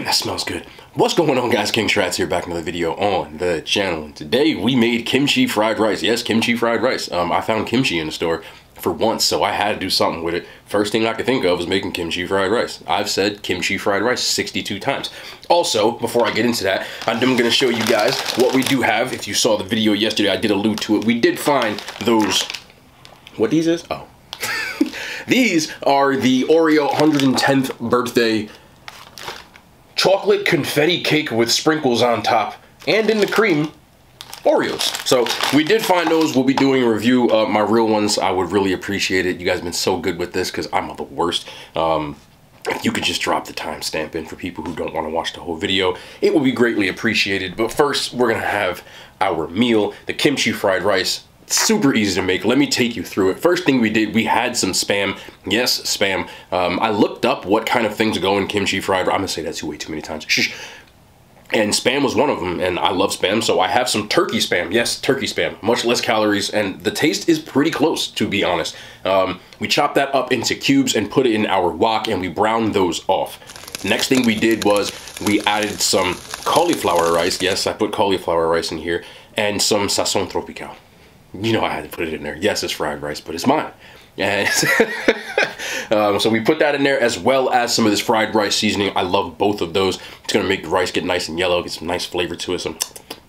That smells good. What's going on, guys? King Shrats here, back in another video on the channel. And today we made kimchi fried rice. Yes, kimchi fried rice. I found kimchi in the store for once, so I had to do something with it. First thing I could think of was making kimchi fried rice. I've said kimchi fried rice 62 times. Also, before I get into that, I'm going to show you guys what we do have. If you saw the video yesterday, I did allude to it. We did find those... What these is? Oh. These are the Oreo 110th birthday chocolate confetti cake with sprinkles on top and in the cream Oreos. So we did find those. We'll be doing a review of my real ones. I would really appreciate it. You guys have been so good with this because I'm the worst. If you could just drop the timestamp in for people who don't want to watch the whole video, it will be greatly appreciated. But first, we're gonna have our meal, the kimchi fried rice. Super easy to make. Let me take you through it. First thing we did, we had some Spam. Yes, Spam. I looked up what kind of things go in kimchi fried rice. I'm gonna say that way too many times. Shh. And Spam was one of them, and I love Spam, so I have some turkey Spam. Yes, turkey Spam. Much less calories, and the taste is pretty close, to be honest. We chopped that up into cubes and put it in our wok, and we browned those off. Next thing we did was we added some cauliflower rice. Yes, I put cauliflower rice in here, and some sazon tropical. You know I had to put it in there. Yes, it's fried rice, but it's mine. And so we put that in there, as well as some of this fried rice seasoning. I love both of those. It's gonna make the rice get nice and yellow, get some nice flavor to it. So,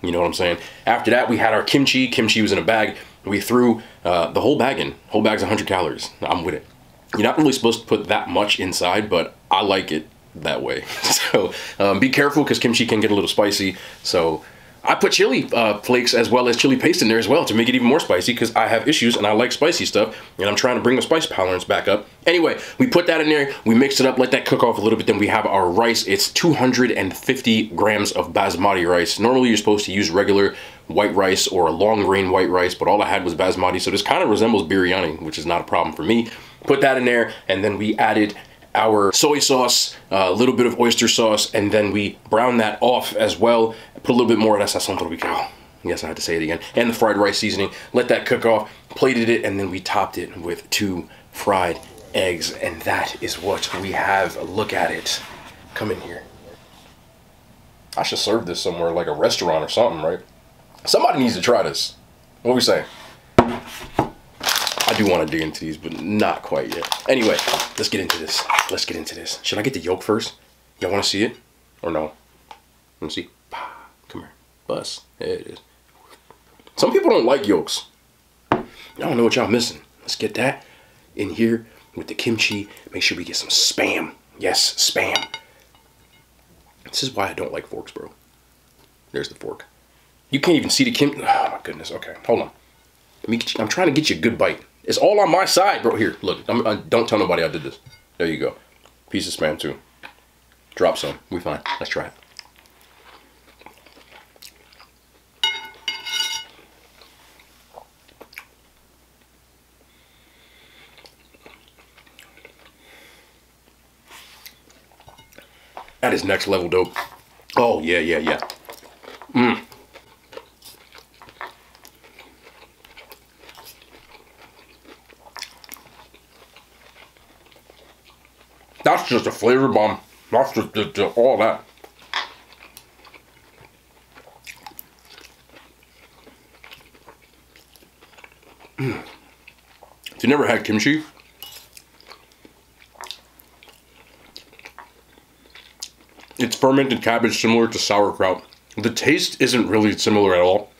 you know what I'm saying? After that, we had our kimchi. Kimchi was in a bag. We threw the whole bag in. Whole bag's 100 calories. I'm with it. You're not really supposed to put that much inside, but I like it that way. So be careful, because kimchi can get a little spicy. So I put chili flakes as well as chili paste in there as well to make it even more spicy, because I have issues and I like spicy stuff, and I'm trying to bring the spice tolerance back up. Anyway, we put that in there, we mixed it up, let that cook off a little bit, then we have our rice. It's 250 grams of basmati rice. Normally you're supposed to use regular white rice or a long grain white rice, but all I had was basmati, so this kind of resembles biryani, which is not a problem for me. Put that in there, and then we added our soy sauce, a little bit of oyster sauce, and then we brown that off as well. Put a little bit more of that sazon tropical. Yes, I had to say it again. And the fried rice seasoning. Let that cook off, plated it, and then we topped it with 2 fried eggs. And that is what we have. Look at it. Come in here. I should serve this somewhere, like a restaurant or something, right? Somebody needs to try this. What we say? I do want to dig into these, but not quite yet. Anyway, let's get into this. Let's get into this. Should I get the yolk first? Y'all want to see it? Or no? Let me see. Come here. Bust. There it is. Some people don't like yolks. Y'all don't know what y'all missing. Let's get that in here with the kimchi. Make sure we get some Spam. Yes, Spam. This is why I don't like forks, bro. There's the fork. You can't even see the kimchi. Oh, my goodness. Okay, hold on. I'm trying to get you a good bite. It's all on my side, bro. Here, look. Don't tell nobody I did this. There you go. Piece of Spam, too. Drop some. We fine. Let's try it. That is next level dope. Oh, yeah, yeah, yeah. Mmm. That's just a flavor bomb. That's just all that. If you never had kimchi, it's fermented cabbage similar to sauerkraut. The taste isn't really similar at all.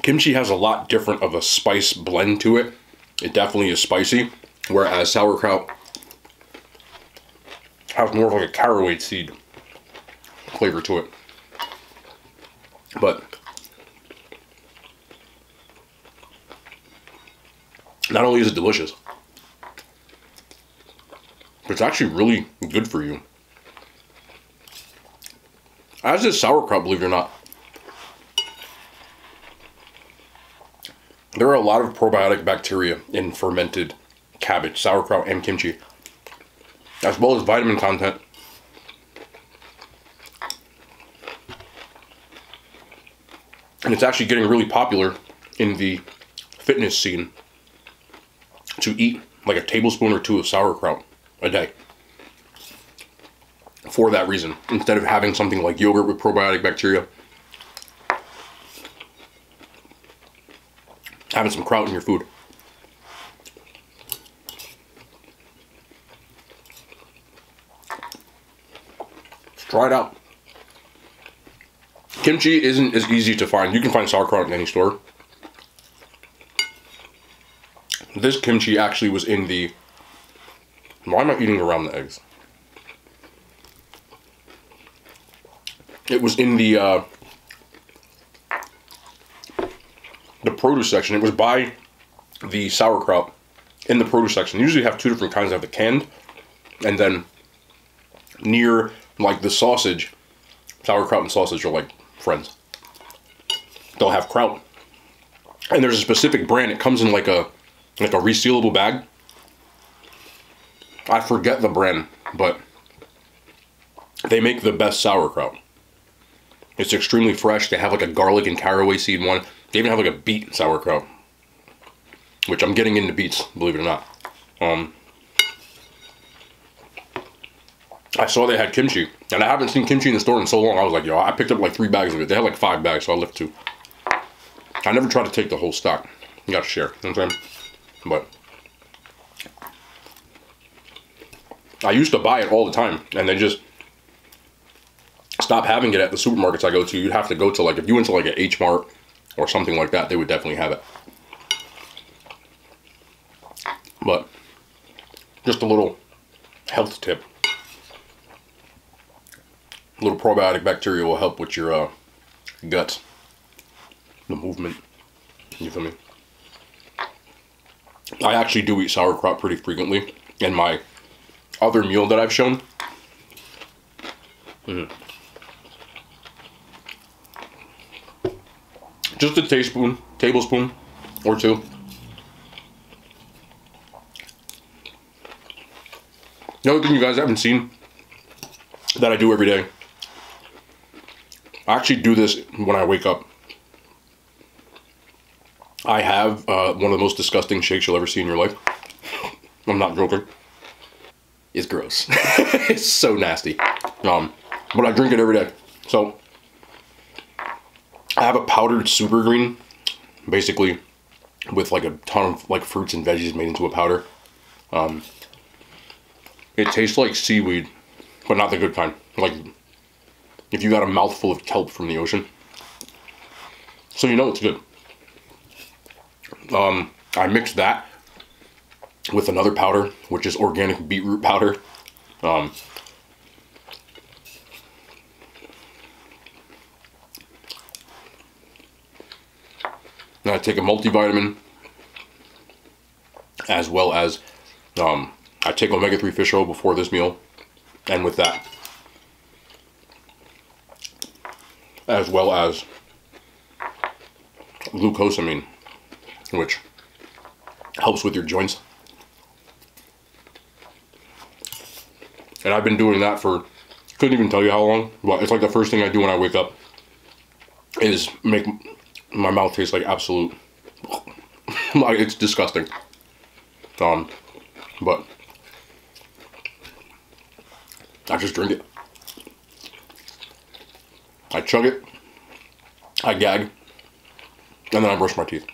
Kimchi has a lot different of a spice blend to it. It definitely is spicy, whereas sauerkraut has more of like a caraway seed flavor to it. But not only is it delicious, but it's actually really good for you. As is sauerkraut, believe it or not. There are a lot of probiotic bacteria in fermented cabbage, sauerkraut, and kimchi, as well as vitamin content. And it's actually getting really popular in the fitness scene to eat like a tablespoon or 2 of sauerkraut a day. for that reason. Instead of having something like yogurt with probiotic bacteria, having some kraut in your food. Try it out. Kimchi isn't as easy to find. You can find sauerkraut in any store. This kimchi actually was in the... Why am I eating around the eggs? It was in the produce section. It was by the sauerkraut in the produce section. Usually you have two different kinds. They have the canned, and then near like the sausage, sauerkraut and sausage are like friends. They'll have kraut, and there's a specific brand. It comes in like a resealable bag. I forget the brand, but they make the best sauerkraut. It's extremely fresh. They have like a garlic and caraway seed one. They even have like a beet sauerkraut, which I'm getting into beets, believe it or not. I saw they had kimchi, and I haven't seen kimchi in the store in so long. I was like, yo, I picked up like 3 bags of it. They had like 5 bags, so I left 2. I never try to take the whole stock. You gotta share, you know what I'm saying? But I used to buy it all the time, and they just stopped having it at the supermarkets I go to. You'd have to go to like, if you went to like an H Mart or something like that, they would definitely have it. But just a little health tip. A little probiotic bacteria will help with your guts, the movement. You feel me? I actually do eat sauerkraut pretty frequently in my other meal that I've shown. Just a tablespoon or 2. The other thing you guys haven't seen that I do every day, I actually do this when I wake up. I have one of the most disgusting shakes you'll ever see in your life. I'm not joking. It's gross. It's so nasty. But I drink it every day. So I have a powdered super green, basically with like a ton of like fruits and veggies made into a powder. It tastes like seaweed, but not the good kind. Like if you got a mouthful of kelp from the ocean. So you know it's good. I mix that with another powder, which is organic beetroot powder. And I take a multivitamin, as well as I take omega-3 fish oil before this meal, and with that, as well as glucosamine, which helps with your joints. And I've been doing that for, couldn't even tell you how long, but it's like the first thing I do when I wake up is make my mouth taste like absolute, like it's disgusting. But I just drink it. I chug it, I gag, and then I brush my teeth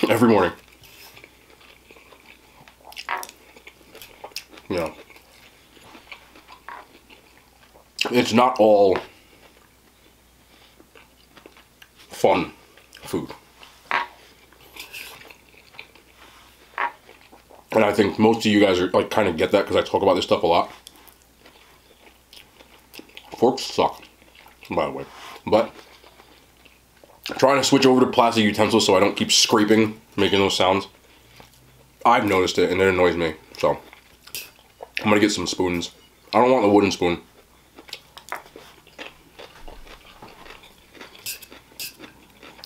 every morning. You know, it's not all fun food. And I think most of you guys are like kind of get that because I talk about this stuff a lot. Forks suck, by the way. But trying to switch over to plastic utensils so I don't keep scraping, making those sounds. I've noticed it and it annoys me. So I'm gonna get some spoons. I don't want the wooden spoon.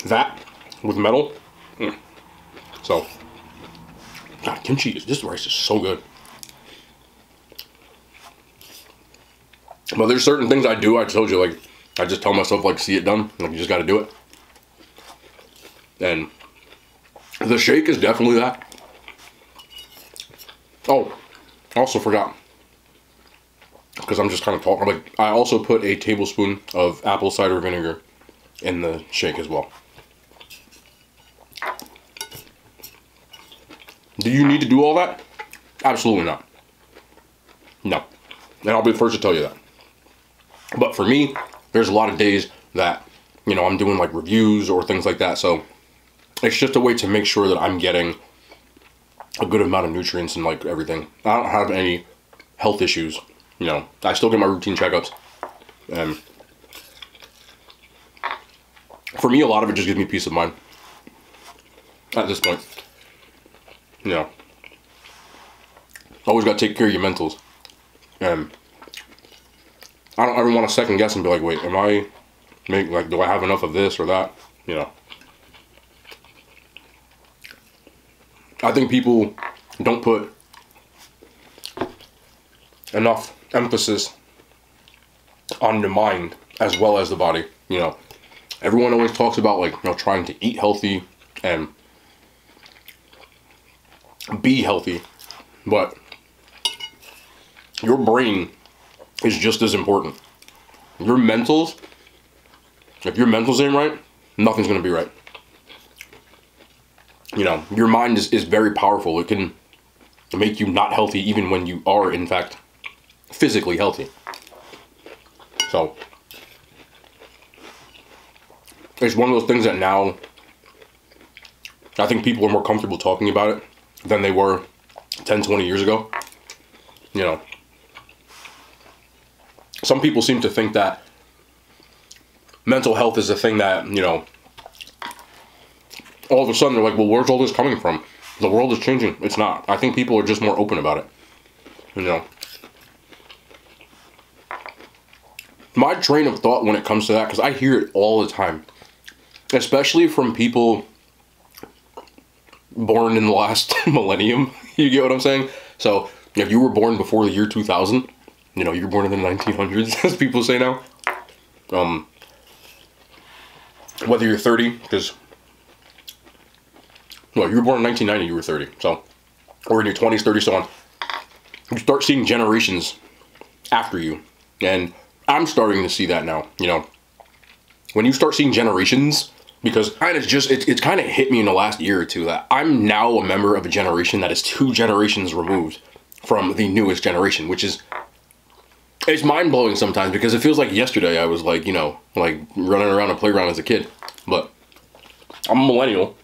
That with metal. So, God, kimchi, this rice is so good. But there's certain things I do, I told you, like, I just tell myself, like, see it done. Like, you just gotta do it. And the shake is definitely that. Oh, also forgot. because I'm just kind of talking. Like, I also put a tablespoon of apple cider vinegar in the shake as well. Do you need to do all that? Absolutely not. No. And I'll be the first to tell you that. But for me, there's a lot of days that, you know, I'm doing like reviews or things like that. So it's just a way to make sure that I'm getting a good amount of nutrients and like everything. I don't have any health issues. You know, I still get my routine checkups. And for me, a lot of it just gives me peace of mind at this point. You know, always got to take care of your mentals. And I don't ever want to second guess and be like, wait, do I have enough of this or that? You know, I think people don't put enough emphasis on the mind as well as the body. You know, everyone always talks about, like, you know, trying to eat healthy and be healthy, but your brain is just as important. Your mentals, if your mentals ain't right, nothing's gonna be right. You know, your mind is very powerful. It can make you not healthy even when you are, in fact, physically healthy. So it's one of those things that now I think people are more comfortable talking about it than they were 10, 20 years ago. You know, some people seem to think that mental health is a thing that, you know, all of a sudden they're like, well, where's all this coming from? The world is changing. It's not. I think people are just more open about it. You know, my train of thought when it comes to that, because I hear it all the time, especially from people born in the last millennium. You get what I'm saying? So if you were born before the year 2000, you know, you're born in the 1900s, as people say now. Whether you're 30, because, well, you were born in 1990, you were 30, so, or in your 20s, 30s, so on. You start seeing generations after you, and I'm starting to see that now. You know, when you start seeing generations, because kind of just, it's kind of hit me in the last year or two that I'm now a member of a generation that is 2 generations removed from the newest generation, which is, it's mind-blowing sometimes, because it feels like yesterday I was, like, you know, like running around a playground as a kid. But I'm a millennial,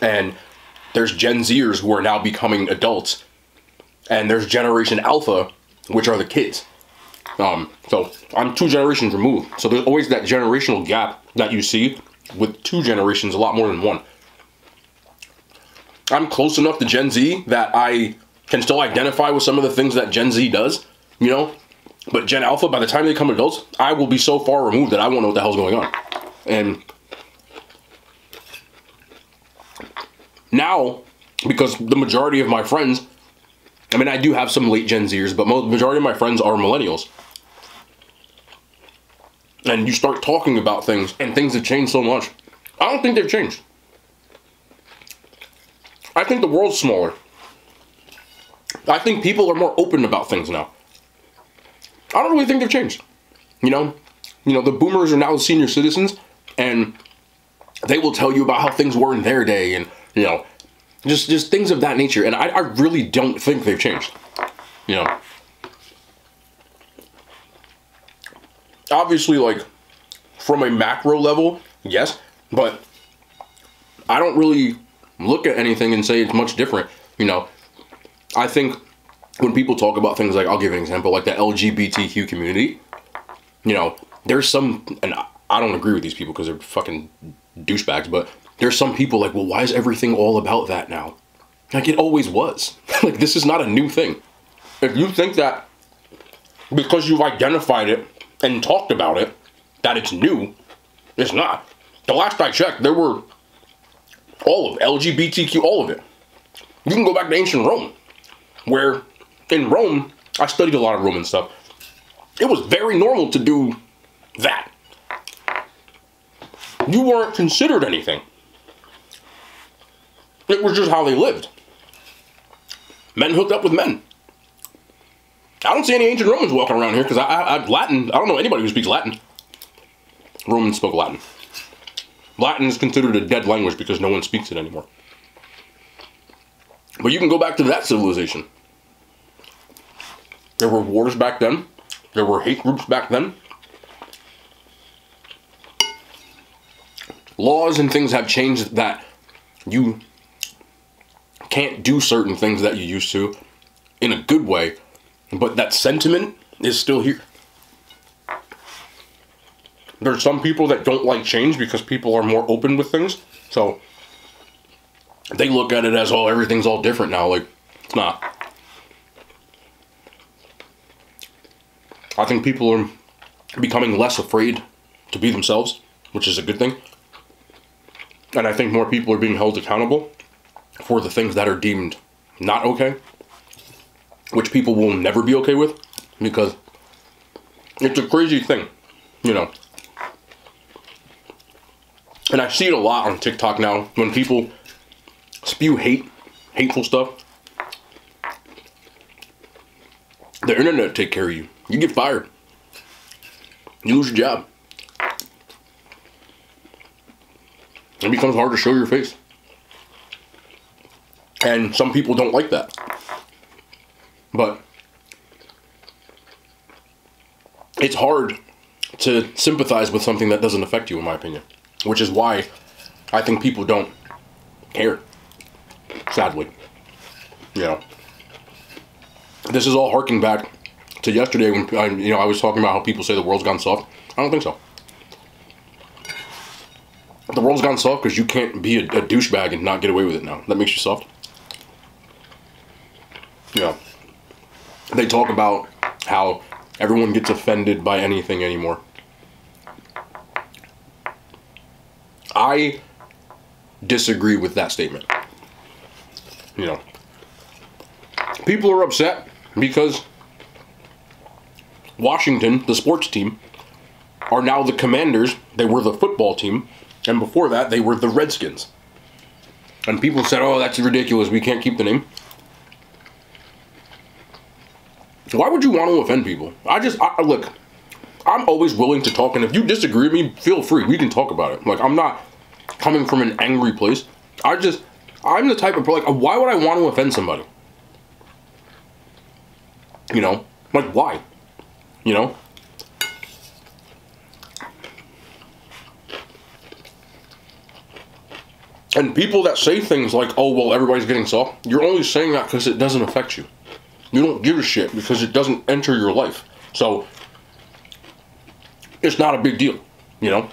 and there's Gen Zers who are now becoming adults, and there's Generation Alpha, which are the kids. So I'm 2 generations removed. So there's always that generational gap that you see with 2 generations, a lot more than 1. I'm close enough to Gen Z that I can still identify with some of the things that Gen Z does, you know? But Gen Alpha, by the time they become adults, I will be so far removed that I won't know what the hell's going on. And now, because the majority of my friends, I mean, I do have some late Gen Zers, but the majority of my friends are millennials. And you start talking about things, and things have changed so much. I don't think they've changed. I think the world's smaller. I think people are more open about things now. I don't really think they've changed. You know, the boomers are now senior citizens, and they will tell you about how things were in their day, and, you know, just things of that nature. And I really don't think they've changed. You know, obviously, like, from a macro level, yes, but I don't really look at anything and say it's much different. You know, I think when people talk about things like, I'll give an example, like the LGBTQ community, you know, there's some, and I don't agree with these people because they're fucking douchebags, but there's some people like, well, why is everything all about that now? Like, it always was. Like, this is not a new thing. If you think that because you've identified it and talked about it, that it's new, it's not. The last I checked, there were all of LGBTQ, all of it. You can go back to ancient Rome, where in Rome, I studied a lot of Roman stuff. It was very normal to do that. You weren't considered anything. It was just how they lived. Men hooked up with men. I don't see any ancient Romans walking around here because Latin, I don't know anybody who speaks Latin. Romans spoke Latin. Latin is considered a dead language because no one speaks it anymore. But you can go back to that civilization. There were wars back then. There were hate groups back then. Laws and things have changed that you can't do certain things that you used to in a good way, but that sentiment is still here. There's some people that don't like change because people are more open with things, so they look at it as, oh, everything's all different now. Like, it's not. I think people are becoming less afraid to be themselves, which is a good thing. And I think more people are being held accountable for the things that are deemed not okay, which people will never be okay with, because it's a crazy thing, you know. And I see it a lot on TikTok now, when people spew hateful stuff. The internet take care of you. You get fired. You lose your job. It becomes hard to show your face. And some people don't like that. But it's hard to sympathize with something that doesn't affect you, in my opinion. Which is why I think people don't care. Sadly. You know. This is all harking back to yesterday when I was talking about how people say the world's gone soft. I don't think so. The world's gone soft because you can't be a douchebag and not get away with it now. That makes you soft. You know, they talk about how everyone gets offended by anything anymore. I disagree with that statement. You know, people are upset because Washington, the sports team, are now the Commanders. They were the football team. And before that, they were the Redskins. And people said, oh, that's ridiculous. We can't keep the name. Why would you want to offend people? Look, I'm always willing to talk. And if you disagree with me, feel free. We can talk about it. Like, I'm not coming from an angry place. I'm the type of, like, why would I want to offend somebody? You know? Like, why? You know? And people that say things like, oh, well, everybody's getting soft, you're only saying that because it doesn't affect you. You don't give a shit because it doesn't enter your life. So, it's not a big deal, you know?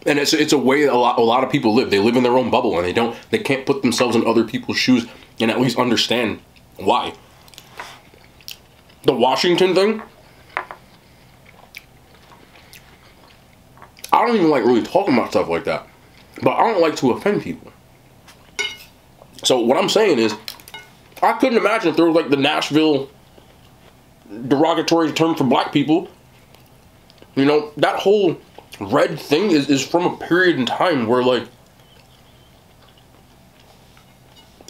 And it's a way a lot of people live. They live in their own bubble, and they can't put themselves in other people's shoes and at least understand why. The Washington thing, I don't even like really talking about stuff like that. But I don't like to offend people. So what I'm saying is, I couldn't imagine if there was like the Nashville derogatory term for black people. You know, that whole red thing is from a period in time where, like,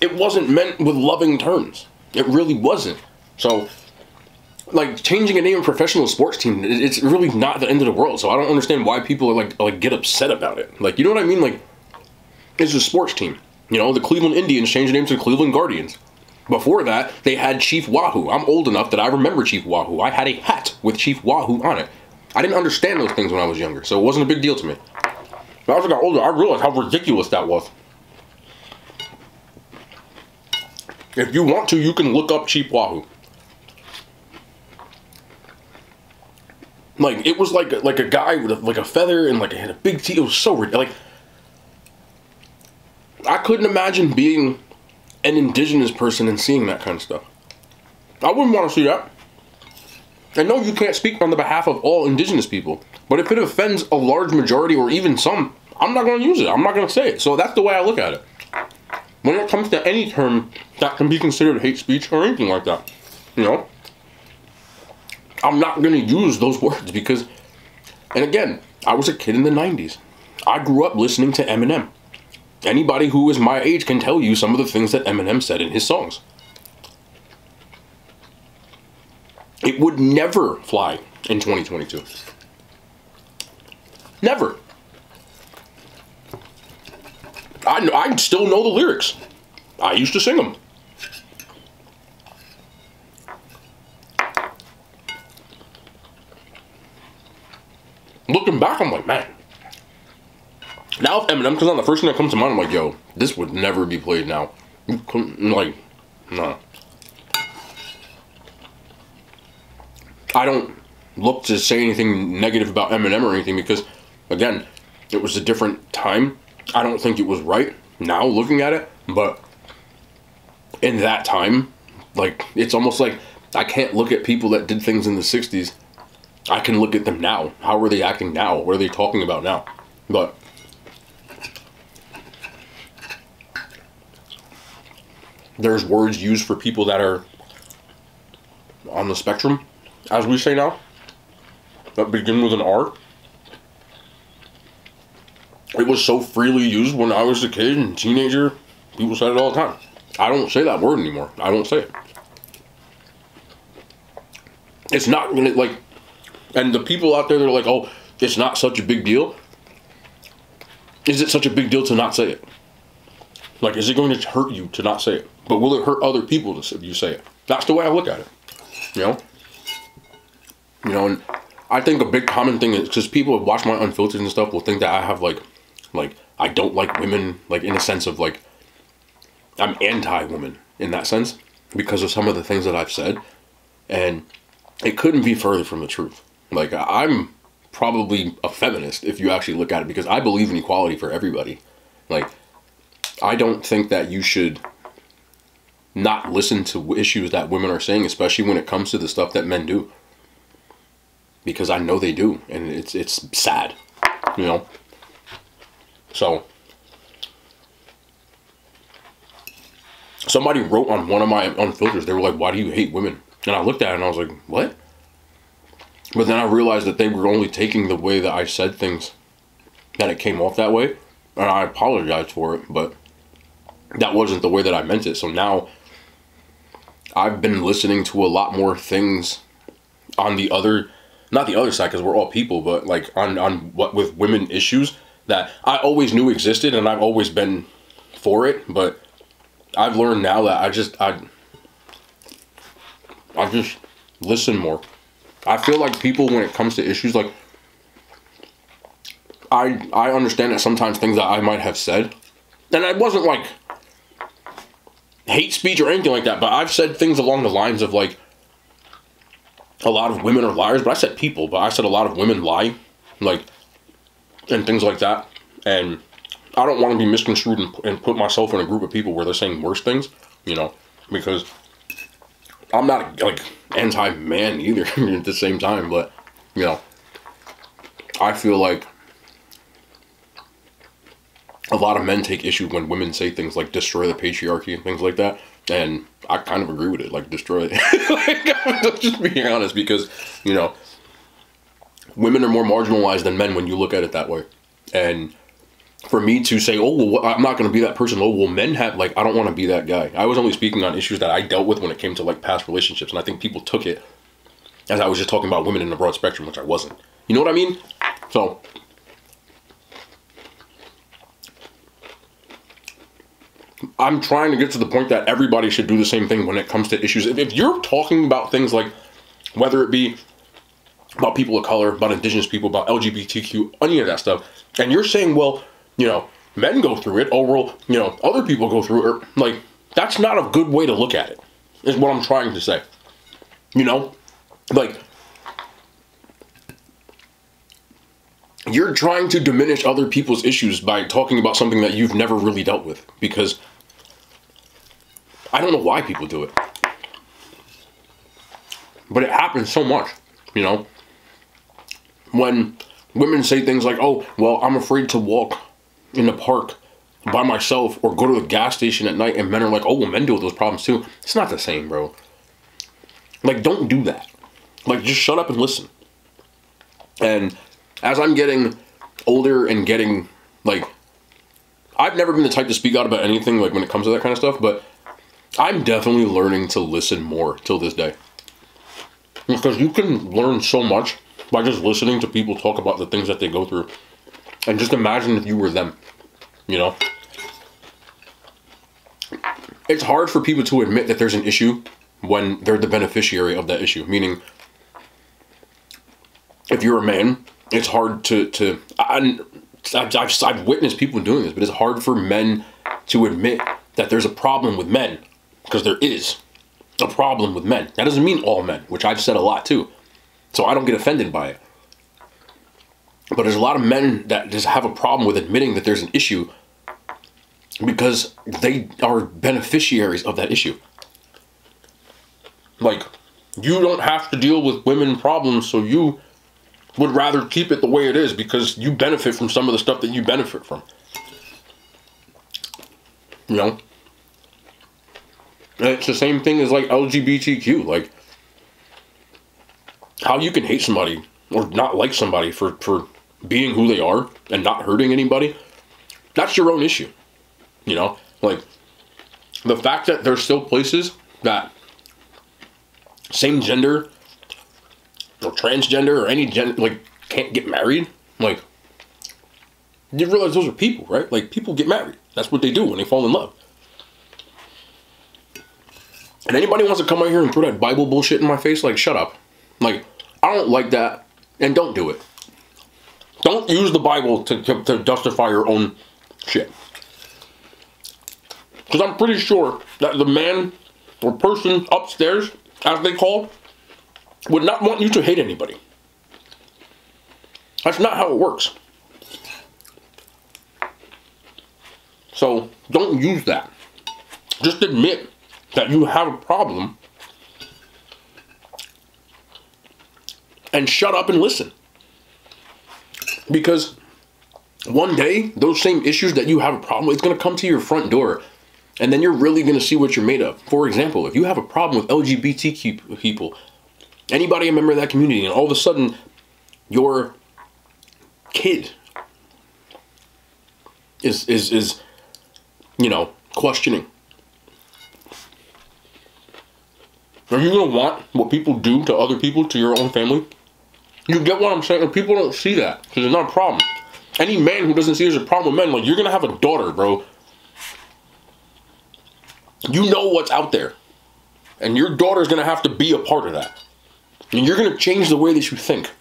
it wasn't meant with loving terms. It really wasn't. So, like, changing a name of a professional sports team, it's really not the end of the world. So I don't understand why people are like get upset about it. Like, you know what I mean? Like, it's a sports team. You know, the Cleveland Indians changed their name to the Cleveland Guardians. Before that, they had Chief Wahoo. I'm old enough that I remember Chief Wahoo. I had a hat with Chief Wahoo on it. I didn't understand those things when I was younger, so it wasn't a big deal to me. But as I got older, I realized how ridiculous that was. If you want to, you can look up Chief Wahoo. Like, it was like a guy with like a feather and like had a big teeth. It was so ridiculous. Like, I couldn't imagine being an indigenous person and seeing that kind of stuff. I wouldn't want to see that. I know you can't speak on the behalf of all indigenous people, but if it offends a large majority or even some, I'm not going to use it. I'm not going to say it. So that's the way I look at it. When it comes to any term that can be considered hate speech or anything like that, you know, I'm not going to use those words because, and again, I was a kid in the 90s. I grew up listening to Eminem. Anybody who is my age can tell you some of the things that Eminem said in his songs. It would never fly in 2022. Never. I still know the lyrics. I used to sing them. Looking back, I'm like, man. Now if Eminem comes on, the first thing that comes to mind, I'm like, yo, this would never be played now. Like, nah. I don't look to say anything negative about Eminem or anything because, again, it was a different time. I don't think it was right now looking at it, but in that time, like, it's almost like I can't look at people that did things in the 60s. I can look at them now. How are they acting now? What are they talking about now? But there's words used for people that are on the spectrum, as we say now, that begin with an R. It was so freely used when I was a kid and teenager. People said it all the time. I don't say that word anymore. I don't say it. It's not gonna, like, and the people out there that are like, oh, it's not such a big deal. Is it such a big deal to not say it? Like, is it going to hurt you to not say it? But will it hurt other people if you say it? That's the way I look at it. You know? You know, and I think a big common thing is, because people who watch my Unfiltered and stuff will think that I have, like, I don't like women, like, in a sense of, like, I'm anti-woman in that sense, because of some of the things that I've said. And it couldn't be further from the truth. Like, I'm probably a feminist if you actually look at it, because I believe in equality for everybody. Like, I don't think that you should not listen to issues that women are saying, especially when it comes to the stuff that men do. Because I know they do, and it's sad, you know? So, somebody wrote on one of my Unfilters, they were like, why do you hate women? And I looked at it and I was like, what? But then I realized that they were only taking the way that I said things, that it came off that way. And I apologized for it, but that wasn't the way that I meant it. So now I've been listening to a lot more things on the other, not the other side, because we're all people, but like on what with women issues that I always knew existed, and I've always been for it. But I've learned now that I just listen more. I feel like people, when it comes to issues, like, I understand that sometimes things that I might have said, and I wasn't like hate speech or anything like that, but I've said things along the lines of, like, a lot of women are liars, but I said people, but I said a lot of women lie, like, and things like that. And I don't want to be misconstrued and put myself in a group of people where they're saying worse things, you know, because I'm not, like, anti-man either at the same time, but, you know, I feel like a lot of men take issue when women say things like destroy the patriarchy and things like that, and I kind of agree with it, like, destroy it. Like, just being honest, because, you know, women are more marginalized than men when you look at it that way. And for me to say, oh, well, I'm not going to be that person, oh, well, men have, like, I don't want to be that guy. I was only speaking on issues that I dealt with when it came to, like, past relationships, and I think people took it as I was just talking about women in the broad spectrum, which I wasn't. You know what I mean? So I'm trying to get to the point that everybody should do the same thing when it comes to issues. If you're talking about things like, whether it be about people of color, about indigenous people, about LGBTQ, any of that stuff, and you're saying, well, you know, men go through it, oh, well, you know, other people go through it, like, that's not a good way to look at it, is what I'm trying to say. You know? Like, you're trying to diminish other people's issues by talking about something that you've never really dealt with, because I don't know why people do it. But it happens so much, you know? When women say things like, oh, well, I'm afraid to walk in the park by myself or go to the gas station at night, and men are like, oh, well, men deal with those problems too. It's not the same, bro. Like, don't do that. Like, just shut up and listen. And as I'm getting older and getting, like, I've never been the type to speak out about anything, like, when it comes to that kind of stuff, but I'm definitely learning to listen more till this day. Because you can learn so much by just listening to people talk about the things that they go through. And just imagine if you were them, you know? It's hard for people to admit that there's an issue when they're the beneficiary of that issue. Meaning, if you're a man, it's hard I've witnessed people doing this, but it's hard for men to admit that there's a problem with men. Because there is a problem with men. That doesn't mean all men, which I've said a lot too. So I don't get offended by it. But there's a lot of men that just have a problem with admitting that there's an issue because they are beneficiaries of that issue. Like, you don't have to deal with women problems, so you would rather keep it the way it is because you benefit from some of the stuff that you benefit from. You know? And it's the same thing as like LGBTQ. Like, how you can hate somebody or not like somebody for being who they are and not hurting anybody, that's your own issue. You know? Like, the fact that there's still places that same gender or transgender or any gender, like, can't get married. Like, you realize those are people, right? Like, people get married. That's what they do when they fall in love. And anybody wants to come out here and throw that Bible bullshit in my face, like, shut up. Like, I don't like that, and don't do it. Don't use the Bible to justify your own shit. Because I'm pretty sure that the man or person upstairs, as they call, would not want you to hate anybody. That's not how it works. So, don't use that. Just admit that you have a problem and shut up and listen. Because one day, those same issues that you have a problem with, it's going to come to your front door. And then you're really going to see what you're made of. For example, if you have a problem with LGBTQ people, anybody a member of that community, and all of a sudden, your kid is you know, questioning. Are you going to want what people do to other people, to your own family? You get what I'm saying? And people don't see that, because it's not a problem. Any man who doesn't see there's a problem with men, like, you're going to have a daughter, bro. You know what's out there. And your daughter's going to have to be a part of that. And you're going to change the way that you think.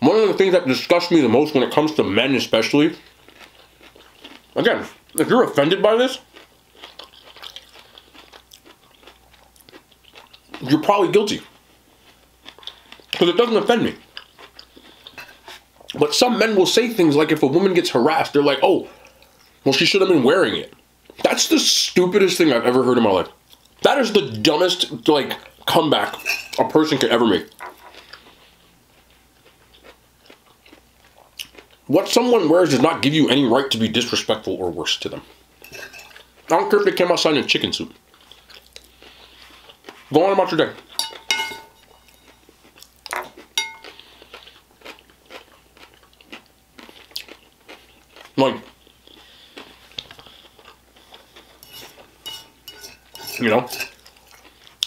One of the things that disgusts me the most when it comes to men especially, again, if you're offended by this, you're probably guilty. Because it doesn't offend me. But some men will say things like, if a woman gets harassed, they're like, oh, well, she should have been wearing it. That's the stupidest thing I've ever heard in my life. That is the dumbest, like, comeback a person could ever make. What someone wears does not give you any right to be disrespectful or worse to them. I don't care if they came outside in a chicken suit. Go on about your day. Like, you know,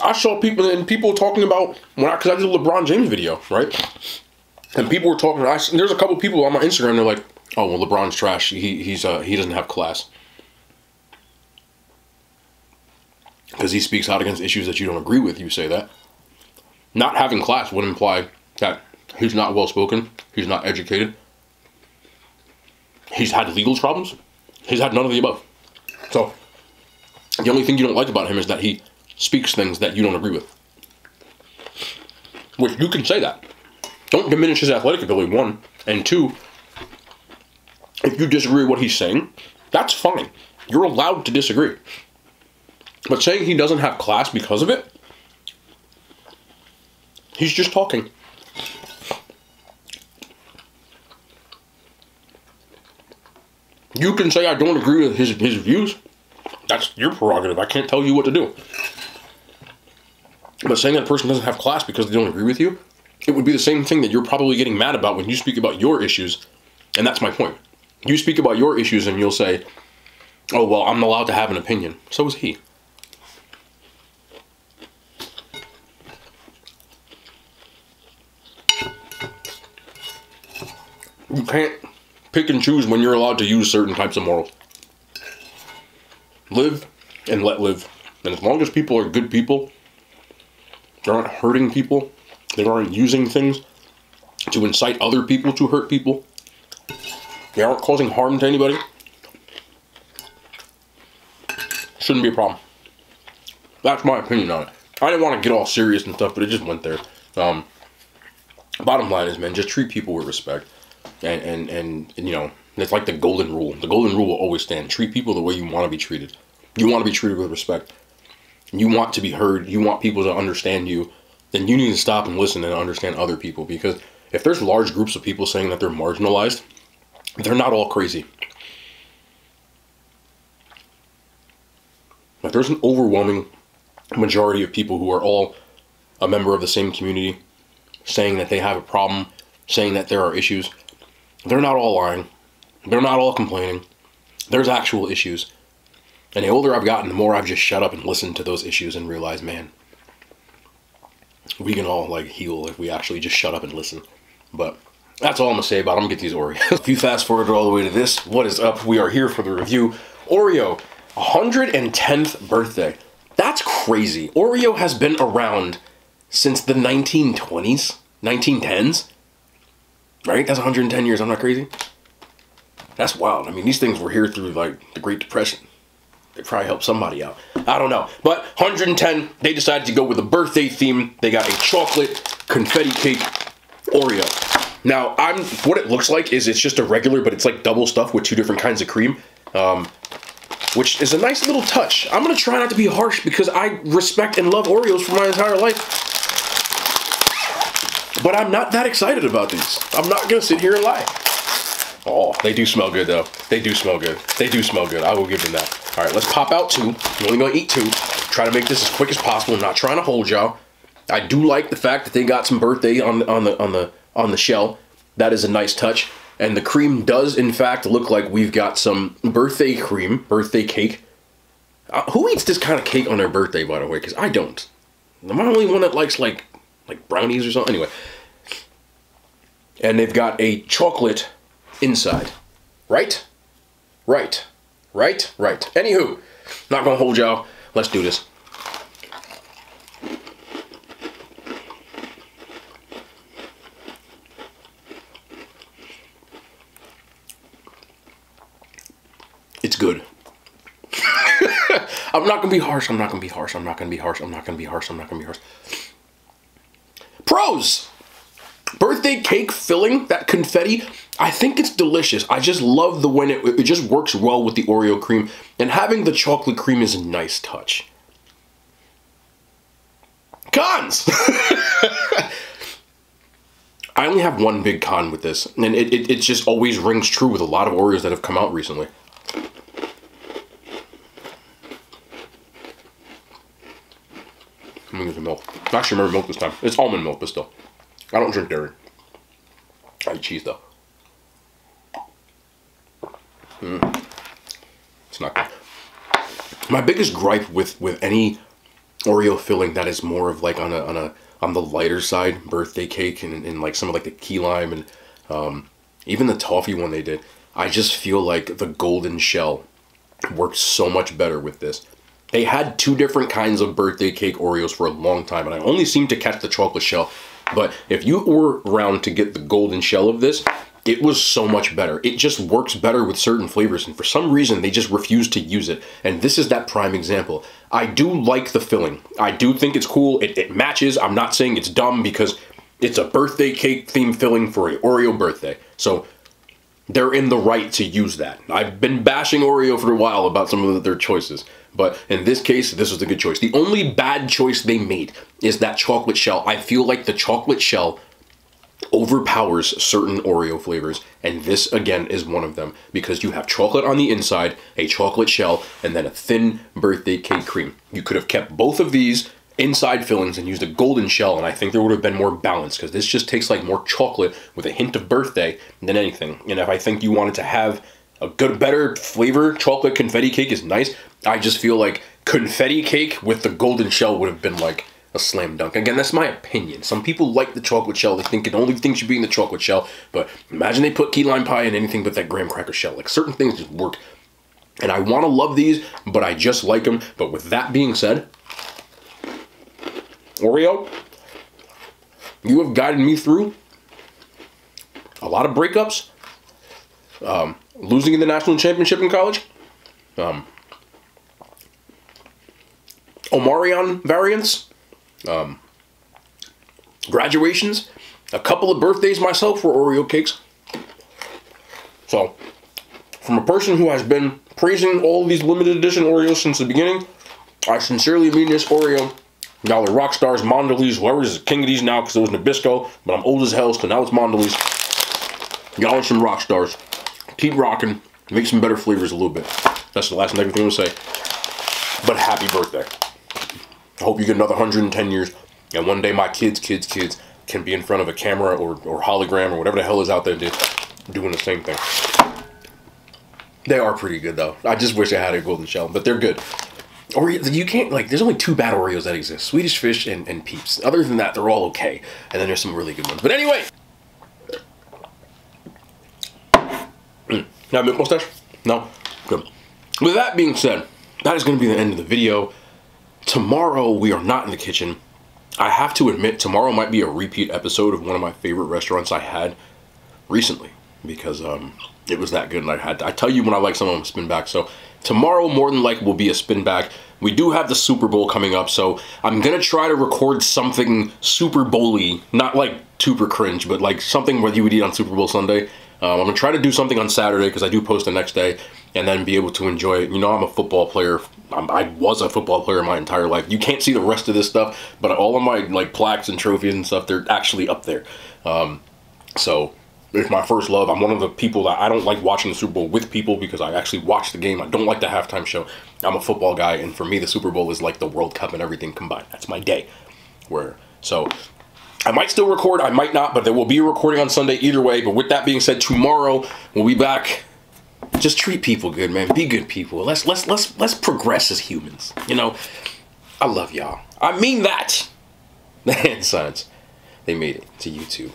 I saw people talking about, because I did a LeBron James video, right? And people were talking, there's a couple people on my Instagram, they're like, oh, well, LeBron's trash. He doesn't have class. Because he speaks out against issues that you don't agree with, you say that. Not having class would imply that he's not well-spoken, he's not educated, he's had legal problems, he's had none of the above. So, the only thing you don't like about him is that he speaks things that you don't agree with. Which, you can say that. Don't diminish his athletic ability, one. And two, if you disagree with what he's saying, that's fine. You're allowed to disagree. But saying he doesn't have class because of it, he's just talking. You can say I don't agree with his views. That's your prerogative. I can't tell you what to do. But saying that a person doesn't have class because they don't agree with you, it would be the same thing that you're probably getting mad about when you speak about your issues. And that's my point. You speak about your issues and you'll say, oh, well, I'm allowed to have an opinion. So is he. You can't pick and choose when you're allowed to use certain types of morals. Live and let live. And as long as people are good people, they aren't hurting people, they aren't using things to incite other people to hurt people, they aren't causing harm to anybody, shouldn't be a problem. That's my opinion on it. I didn't want to get all serious and stuff, but it just went there. Bottom line is, man, just treat people with respect. And you know, it's like the golden rule. The golden rule will always stand. Treat people the way you want to be treated. You want to be treated with respect. You want to be heard. You want people to understand you. Then you need to stop and listen and understand other people. Because if there's large groups of people saying that they're marginalized, they're not all crazy. Like, there's an overwhelming majority of people who are all a member of the same community saying that they have a problem, saying that there are issues. They're not all lying. They're not all complaining. There's actual issues. And the older I've gotten, the more I've just shut up and listened to those issues and realized, man, we can all like heal if we actually just shut up and listen. But that's all I'm gonna say about it. I'm gonna get these Oreos. If you fast forward all the way to this, what is up? We are here for the review. Oreo, 110th birthday. That's crazy. Oreo has been around since the 1920s, 1910s. Right? That's 110 years. I'm not crazy. That's wild. I mean, these things were here through like the Great Depression. They probably helped somebody out. I don't know. But 110, they decided to go with a birthday theme. They got a chocolate confetti cake Oreo. Now, what it looks like is it's just a regular, but it's like double stuffed with 2 different kinds of cream. Which is a nice little touch. I'm going to try not to be harsh because I respect and love Oreos for my entire life. But I'm not that excited about these. I'm not going to sit here and lie. Oh, they do smell good, though. They do smell good. They do smell good. I will give them that. All right, let's pop out 2. I'm only going to eat 2. Try to make this as quick as possible. I'm not trying to hold y'all. I do like the fact that they got some birthday on the shell. That is a nice touch. And the cream does, in fact, look like we've got some birthday cream, birthday cake. Who eats this kind of cake on their birthday, by the way? Because I don't. I'm the only one that likes, like brownies or something. Anyway. And they've got a chocolate inside. Right? Right. Right? Right. Anywho, not going to hold y'all. Let's do this. It's good. I'm not going to be harsh. I'm not going to be harsh. I'm not going to be harsh. I'm not going to be harsh. I'm not going to be harsh. Pros! Birthday cake filling, that confetti, I think it's delicious. I just love the when it just works well with the Oreo cream. And having the chocolate cream is a nice touch. Cons! I only have one big con with this. And it just always rings true with a lot of Oreos that have come out recently. I'm gonna get the milk. Actually, remember milk this time. It's almond milk, but still. I don't drink dairy. I eat cheese, though. It's not good. My biggest gripe with any Oreo filling that is more of like on the lighter side, birthday cake and like some of like the key lime and even the toffee one they did, I just feel like the golden shell works so much better with this. They had 2 different kinds of birthday cake Oreos for a long time, and I only seemed to catch the chocolate shell. But if you were around to get the golden shell of this, it was so much better. It just works better with certain flavors, and for some reason, they just refuse to use it. And this is that prime example. I do like the filling. I do think it's cool. It matches. I'm not saying it's dumb because it's a birthday cake theme filling for an Oreo birthday. So they're in the right to use that. I've been bashing Oreo for a while about some of their choices. But in this case, this was the good choice. The only bad choice they made is that chocolate shell. I feel like the chocolate shell overpowers certain Oreo flavors. And this, again, is one of them. Because you have chocolate on the inside, a chocolate shell, and then a thin birthday cake cream. You could have kept both of these inside fillings and used a golden shell, and I think there would have been more balance. Because this just tastes like more chocolate with a hint of birthday than anything. And if I think you wanted to have a good, better flavor, chocolate confetti cake is nice. I just feel like confetti cake with the golden shell would have been like a slam dunk. Again, that's my opinion. Some people like the chocolate shell. They think the only thing should be in the chocolate shell. But imagine they put key lime pie in anything but that graham cracker shell. Like, certain things just work. And I want to love these, but I just like them. But with that being said, Oreo, you have guided me through a lot of breakups, losing in the national championship in college, Omarion variants, graduations, a couple of birthdays myself were Oreo cakes. So, from a person who has been praising all of these limited edition Oreos since the beginning, I sincerely mean this. Oreo, y'all are rock stars. Mondelez, whoever's the king of these now, because it was Nabisco, but I'm old as hell, so now it's Mondelez. Y'all are some rock stars. Keep rocking. Make some better flavors a little bit. That's the last negative thing to say. But happy birthday. I hope you get another 110 years. And one day my kids can be in front of a camera or hologram or whatever the hell is out there doing the same thing. They are pretty good, though. I just wish I had a golden shell, but they're good. Oreo, you can't, like, there's only 2 bad Oreos that exist. Swedish Fish and Peeps. Other than that, they're all okay. And then there's some really good ones. But anyway. Now, milk mustache? No? Good. With that being said, that is going to be the end of the video. Tomorrow, we are not in the kitchen. I have to admit, tomorrow might be a repeat episode of one of my favorite restaurants I had recently. Because it was that good, and I tell you when I like something, I'm spin back. So tomorrow, more than likely, will be a spin back. We do have the Super Bowl coming up, so I'm going to try to record something Super Bowl-y. Not like super cringe, but like something what you would eat on Super Bowl Sunday. I'm going to try to do something on Saturday, because I do post the next day, and then be able to enjoy it. You know, I'm a football player. I was a football player my entire life. You can't see the rest of this stuff, but all of my like plaques and trophies and stuff, they're actually up there. So it's my first love. I'm one of the people that I don't like watching the Super Bowl with people, because I actually watch the game. I don't like the halftime show. I'm a football guy, and for me, the Super Bowl is like the World Cup and everything combined. That's my day. So I might still record, I might not, but there will be a recording on Sunday either way. But with that being said, tomorrow we'll be back. Just treat people good, man. Be good people. Let's progress as humans. You know, I love y'all. I mean that. The hand signs. They made it to YouTube.